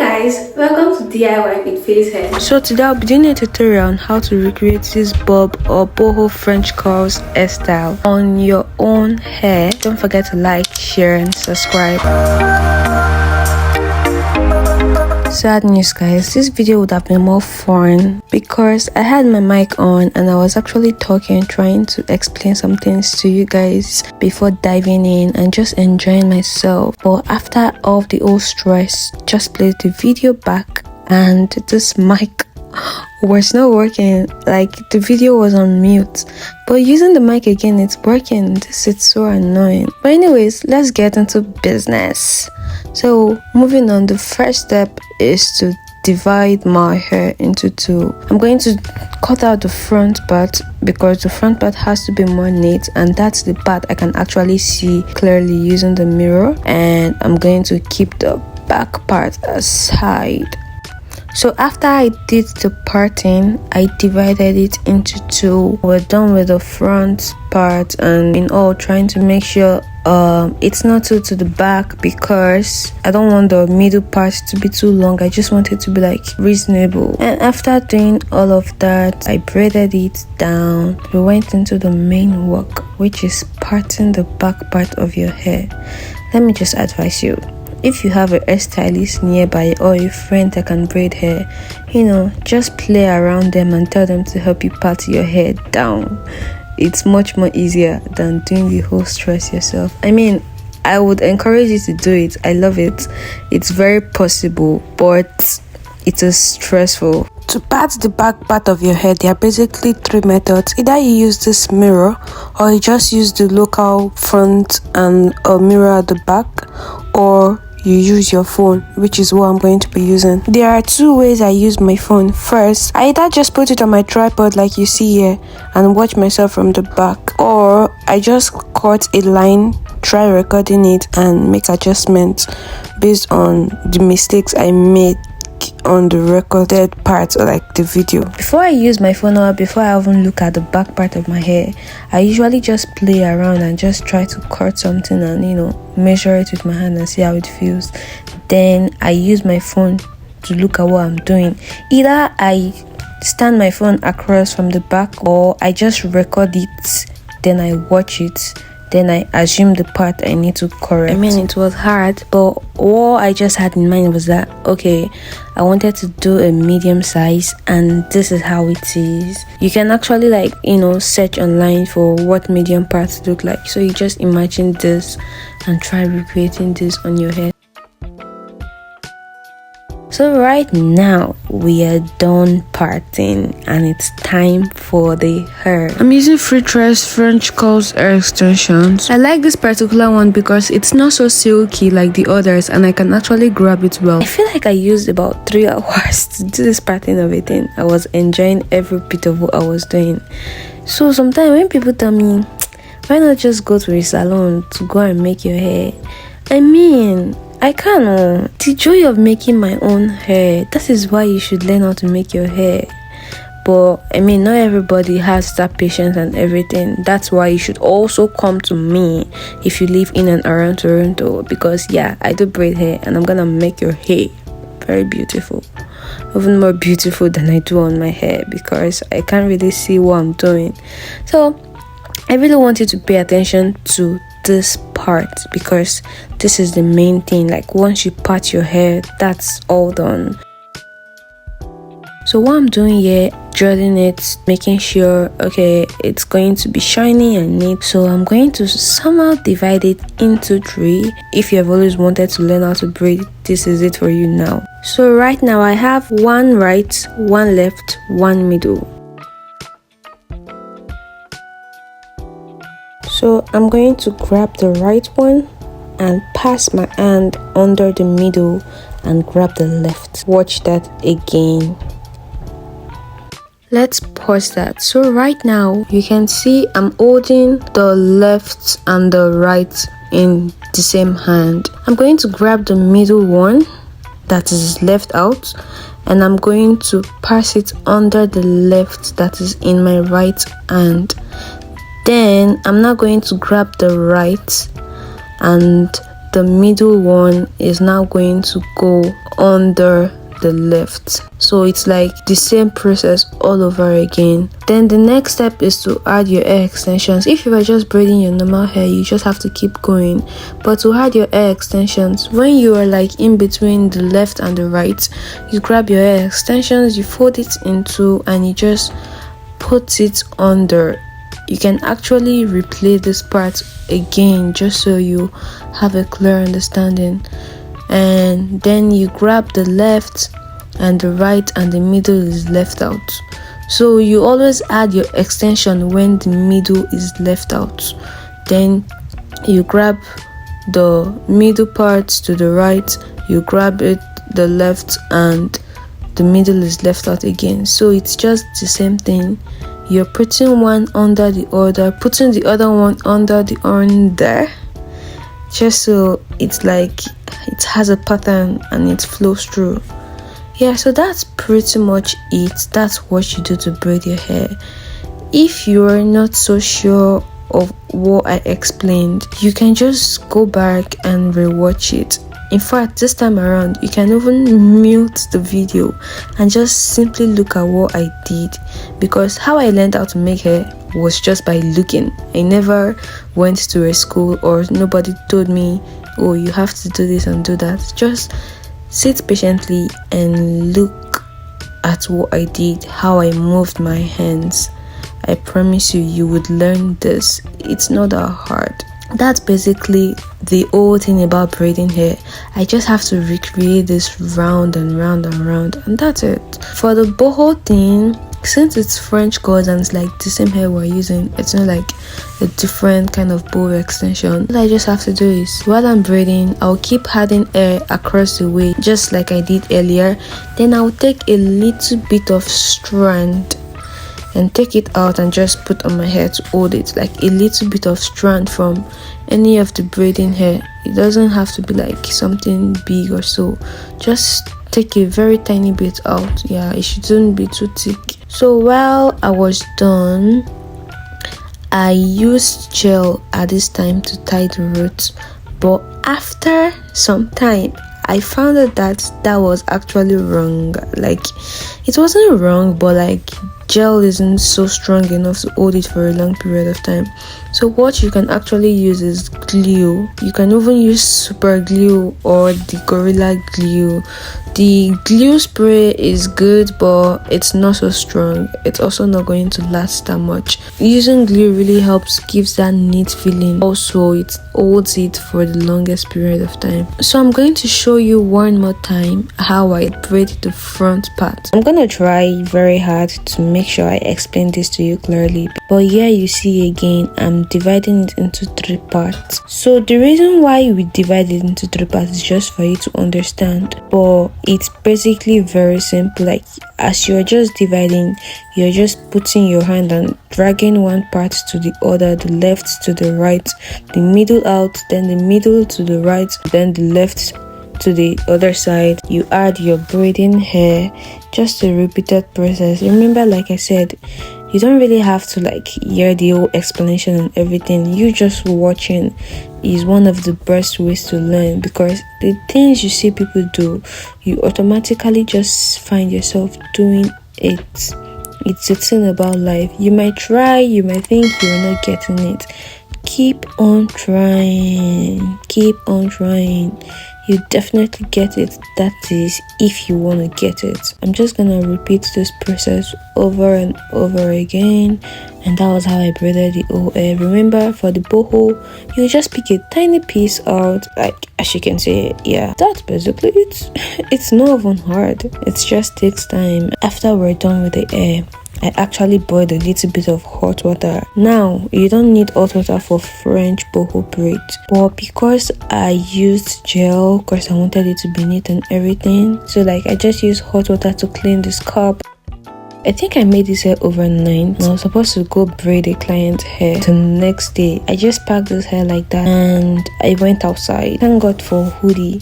Guys, welcome to DIY with Face Hair. So today I'll be doing a tutorial on how to recreate this bob or boho French curls hairstyle on your own hair. Don't forget to like, share and subscribe. Sad news guys, this video would have been more fun because I had my mic on and I was actually talking, trying to explain some things to you guys before diving in and just enjoying myself. But after all the old stress, just played the video back and this mic was not working. Like the video was on mute, but using the mic again, it's working. This is so annoying. But anyways, let's get into business. So moving on, the first step is to divide my hair into two. I'm going to cut out the front part because the front part has to be more neat, and that's the part I can actually see clearly using the mirror, and I'm going to keep the back part aside. So after I did the parting, I divided it into two. We're done with the front part, and in all trying to make sure it's not too to the back because I don't want the middle part to be too long. I just want it to be like reasonable. And after doing all of that, I braided it down. We went into the main work, which is parting the back part of your hair. Let me just advise you, if you have a hairstylist nearby or a friend that can braid hair, just play around them and tell them to help you part your hair down. It's much more easier than doing the whole stress yourself. I mean, I would encourage you to do it. I love it. It's very possible, but it is stressful. To part the back part of your hair, there are basically three methods. Either you use this mirror or you just use the local front and a mirror at the back, or you use your phone, which is what I'm going to be using. There are two ways I use my phone. First, I either just put it on my tripod like you see here and watch myself from the back, or I just cut a line, try recording it and make adjustments based on the mistakes I made on the recorded part or like the video. Before I use my phone or before I even look at the back part of my hair, I usually just play around and just try to cut something and measure it with my hand and see how it feels. Then I use my phone to look at what I'm doing. Either I stand my phone across from the back, or I just record it, then I watch it, then I assume the part I need to correct. I mean, it was hard, but what I just had in mind was that, okay, I wanted to do a medium size and this is how it is. You can actually search online for what medium parts look like. So you just imagine this and try recreating this on your head. So right now we are done parting and it's time for the hair. I'm using Free Tress French curls hair extensions. I like this particular one because it's not so silky like the others and I can actually grab it well. I feel like I used about 3 hours to do this parting of a thing. I was enjoying every bit of what I was doing. So sometimes when people tell me, why not just go to a salon to go and make your hair? I mean, I can't. The joy of making my own hair, that is why you should learn how to make your hair. But I mean, not everybody has that patience and everything. That's why you should also come to me if you live in and around Toronto, because yeah, I do braid hair and I'm gonna make your hair very beautiful, even more beautiful than I do on my hair, because I can't really see what I'm doing. So I really want you to pay attention to this part because this is the main thing. Like once you part your hair, that's all done. So what I'm doing here, dreading it, making sure okay it's going to be shiny and neat. So I'm going to somehow divide it into 3. If you have always wanted to learn how to braid, this is it for you now. So right now I have 1 right, 1 left, 1 middle. So I'm going to grab the right one and pass my hand under the middle and grab the left. Watch that again. Let's pause that. So right now you can see I'm holding the left and the right in the same hand. I'm going to grab the middle one that is left out and I'm going to pass it under the left that is in my right hand. Then I'm now going to grab the right and the middle one is now going to go under the left. So it's like the same process all over again. Then the next step is to add your hair extensions. If you were just braiding your normal hair, you just have to keep going, but to add your hair extensions, when you are like in between the left and the right, you grab your hair extensions, you fold it in two, and you just put it under. You can actually replay this part again just so you have a clear understanding. And then you grab the left and the right, and the middle is left out. So you always add your extension when the middle is left out. Then you grab the middle part to the right, you grab it the left, and the middle is left out again. So it's just the same thing. You're putting one under the other, putting the other one under the under, just so it's like it has a pattern and it flows through. Yeah, so that's pretty much it. That's what you do to braid your hair. If you're not so sure of what I explained, you can just go back and rewatch it. In fact, this time around, you can even mute the video and just simply look at what I did, because how I learned how to make hair was just by looking. I never went to a school, or nobody told me, oh, you have to do this and do that. Just sit patiently and look at what I did, how I moved my hands. I promise you, you would learn this. It's not that hard. That's basically the whole thing about braiding hair. I just have to recreate this round and round and round, and that's it. For the boho thing, since it's French curls and it's like the same hair we're using, it's not like a different kind of bow extension. What I just have to do is, while I'm braiding, I'll keep adding hair across the way, just like I did earlier. Then I'll take a little bit of strand and take it out and just put on my hair to hold it, like a little bit of strand from any of the braiding hair. It doesn't have to be like something big or so, just take a very tiny bit out. Yeah, it shouldn't be too thick. So while I was done, I used gel at this time to tie the roots, but after some time I found out that that was actually wrong. Like, it wasn't wrong, but like gel isn't so strong enough to hold it for a long period of time. So what you can actually use is glue. You can even use super glue or the Gorilla Glue. The glue spray is good, but it's not so strong. It's also not going to last that much. Using glue really helps, gives that neat feeling. Also, it holds it for the longest period of time. So I'm going to show you one more time how I braid the front part. I'm gonna try very hard to make sure I explain this to you clearly, but here you see again, I'm dividing it into 3 parts. So the reason why we divide it into 3 parts is just for you to understand, but it's basically very simple. Like, as you're just dividing, you're just putting your hand and dragging one part to the other, the left to the right, the middle out, then the middle to the right, then the left to the other side. You add your braiding hair, just a repeated process. Remember, like I said, you don't really have to like hear the whole explanation and everything. You just watching is one of the best ways to learn, because the things you see people do, you automatically just find yourself doing it. It's a thing about life. You might try, you might think you're not getting it. Keep on trying, keep on trying. You definitely get it. That is, if you want to get it. I'm just gonna repeat this process over and over again, and that was how I braided the whole hair. Remember, for the boho, you just pick a tiny piece out, like as you can see. Yeah, that's basically it. It's not even hard, it just takes time. After we're done with the hair, I actually boiled a little bit of hot water. Now, you don't need hot water for French boho braids, but because I used gel, because I wanted it to be neat and everything, so like I just used hot water to clean the scalp. I think I made this hair overnight, and I was supposed to go braid a client's hair the next day. I just packed this hair like that and I went outside. Thank God for hoodie.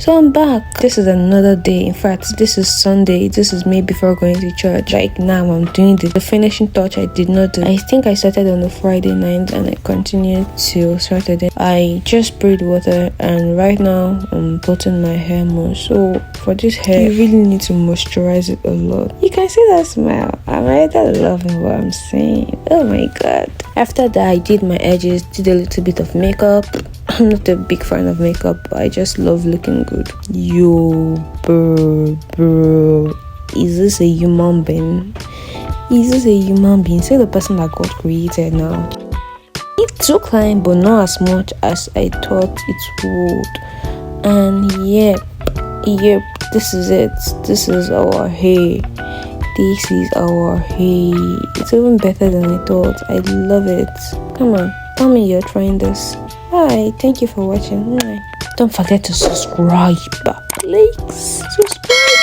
So I'm back. This is another day. In fact, this is Sunday. This is me before going to church. Like now I'm doing the finishing touch I did not do. I think I started on a Friday night and I continued till Saturday. I just sprayed water and right now I'm putting my hair mousse. So for this hair, you really need to moisturize it a lot. You can see that smile. I'm already loving what I'm saying. Oh my god. After that, I did my edges, did a little bit of makeup. I'm not a big fan of makeup, but I just love looking good. Yo, bro, is this a human being? Is this a human being? Say the person that God created now. It took time, but not as much as I thought it would. And yep, this is it. This is our hair. This is our hair. It's even better than I thought. I love it. Come on, tell me you're trying this. Hi, thank you for watching. Don't forget to subscribe. Please subscribe.